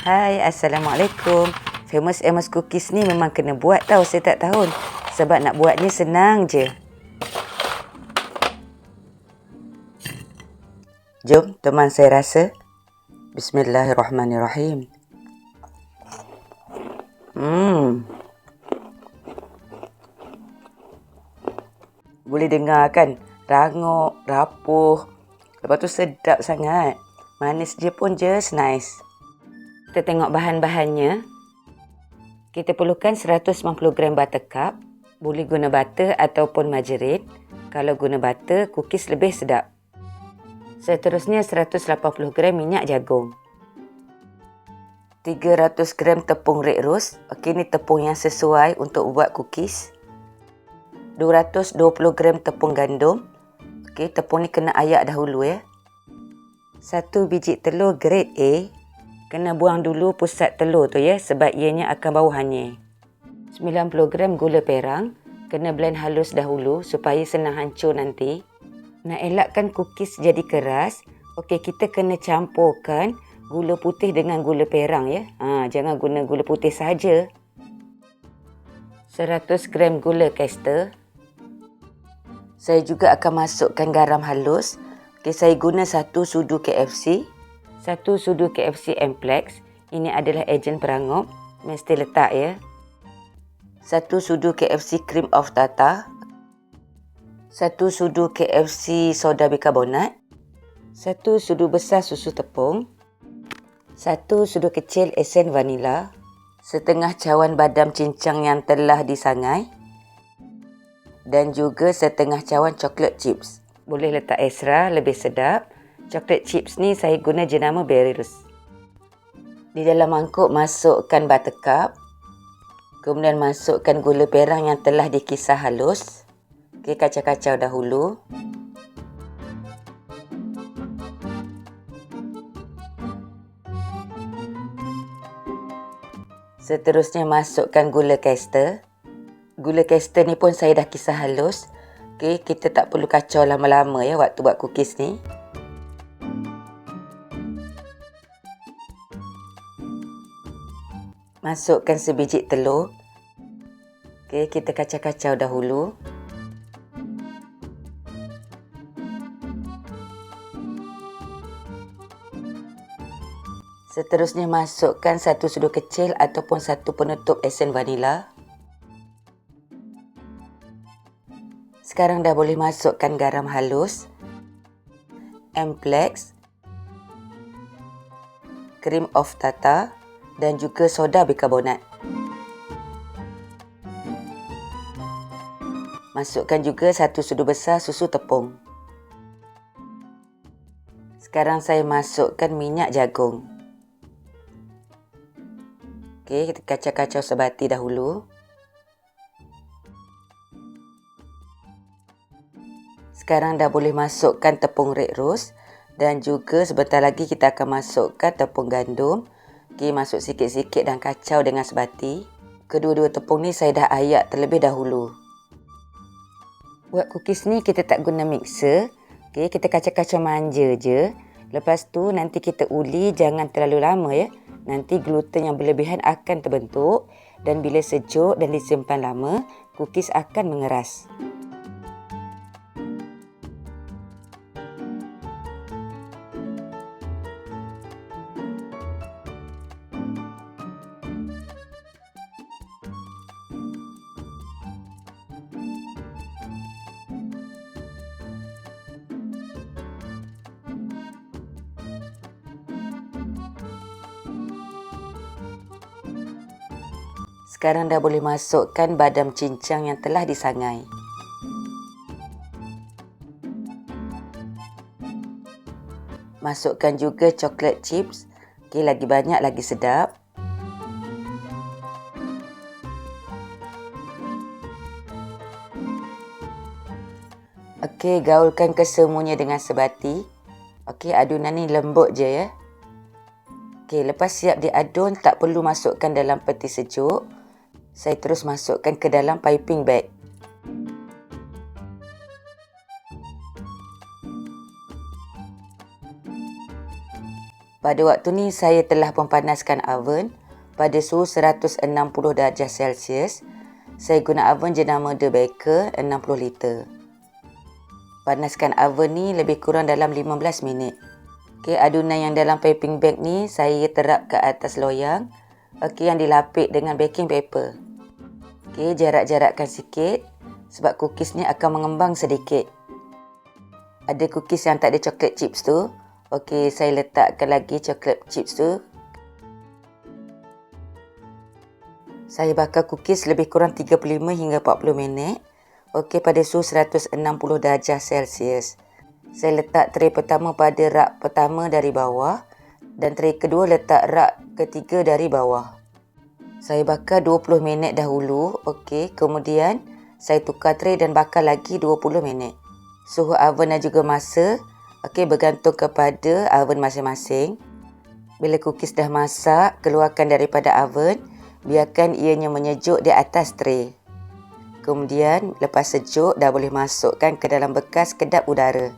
Hai, Assalamualaikum. Famous Amos Cookies ni memang kena buat tau setiap tahun. Sebab nak buatnya senang je. Jom teman saya rasa. Bismillahirrahmanirrahim. Boleh dengar kan? Rangup, rapuh. Lepas tu sedap sangat. Manis je pun just nice. Kita tengok bahan-bahannya. Kita perlukan 190 gram buttercup. Boleh guna butter ataupun margarin. Kalau guna butter, cookies lebih sedap. Seterusnya 180 gram minyak jagung. 300 gram tepung red rose. Okey, ni tepung yang sesuai untuk buat cookies. 220 gram tepung gandum. Okey, tepung ni kena ayak dahulu ya. 1 biji telur grade A. Kena buang dulu pusat telur tu ya, sebab ianya akan bau hanyir. 90 gram gula perang. Kena blend halus dahulu supaya senang hancur nanti. Nak elakkan cookies jadi keras, okey, kita kena campurkan gula putih dengan gula perang ya. Jangan guna gula putih saja. 100 gram gula caster. Saya juga akan masukkan garam halus. Okey, saya guna 1 sudu KFC. 1 sudu KFC Amplex. Ini adalah ejen perangup. Mesti letak ya. 1 sudu KFC cream of tartar. 1 sudu KFC soda bikarbonat. 1 sudu besar susu tepung. 1 sudu kecil esen vanila. Setengah cawan badam cincang yang telah disangai. Dan juga setengah cawan coklat chips. Boleh letak extra, lebih sedap. Coklat chips ni saya guna jenama Berries. Di dalam mangkuk masukkan buttercup. Kemudian masukkan gula perang yang telah dikisar halus. Okey, kacau-kacau dahulu. Seterusnya masukkan gula caster. Gula caster ni pun saya dah kisar halus. Okey, kita tak perlu kacau lama-lama ya waktu buat cookies ni. Masukkan sebiji telur. Okey, kita kacau-kacau dahulu. Seterusnya masukkan 1 sudu kecil ataupun 1 penutup esen vanila. Sekarang dah boleh masukkan garam halus, Amplex, cream of tartar dan juga soda bikarbonat. Masukkan juga 1 sudu besar susu tepung. Sekarang saya masukkan minyak jagung. Okey, kita kacau-kacau sebati dahulu. Sekarang dah boleh masukkan tepung red rose dan juga sebentar lagi kita akan masukkan tepung gandum. Okey, masuk sikit-sikit dan kacau dengan sebati. Kedua-dua tepung ni saya dah ayak terlebih dahulu. Buat cookies ni kita tak guna mixer. Okey, kita kacau-kacau manja je. Lepas tu nanti kita uli, jangan terlalu lama ya. Nanti gluten yang berlebihan akan terbentuk dan bila sejuk dan disimpan lama, cookies akan mengeras. Sekarang dah boleh masukkan badam cincang yang telah disangai. Masukkan juga coklat chips. Okey, lagi banyak lagi sedap. Okey, gaulkan kesemuanya dengan sebati. Okey, adunan ni lembut je ya. Okey, lepas siap diadun, tak perlu masukkan dalam peti sejuk. Saya terus masukkan ke dalam piping bag. Pada waktu ni saya telah mempanaskan oven pada suhu 160 darjah Celsius. Saya guna oven jenama The Baker 60 liter. Panaskan oven ni lebih kurang dalam 15 minit. Okey, adunan yang dalam piping bag ni saya terap ke atas loyang. Okey, yang dilapik dengan baking paper. Okey, jarak-jarakkan sikit sebab cookies ni akan mengembang sedikit. Ada cookies yang tak ada chocolate chips tu. Okey, saya letakkan lagi chocolate chips tu. Saya bakar cookies lebih kurang 35 hingga 40 minit. Okey, pada suhu 160 darjah Celsius. Saya letak tray pertama pada rak pertama dari bawah dan tray kedua letak rak ketiga dari bawah. Saya bakar 20 minit dahulu. Okey, kemudian saya tukar tray dan bakar lagi 20 minit. Suhu oven dan juga masa, okey, bergantung kepada oven masing-masing. Bila cookies dah masak, keluarkan daripada oven, biarkan ianya menyejuk di atas tray. Kemudian, lepas sejuk, dah boleh masukkan ke dalam bekas kedap udara.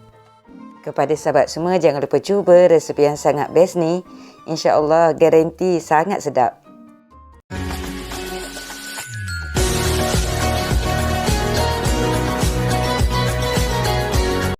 Kepada sahabat semua, jangan lupa cuba resepi yang sangat best ni. InsyaAllah, garanti sangat sedap.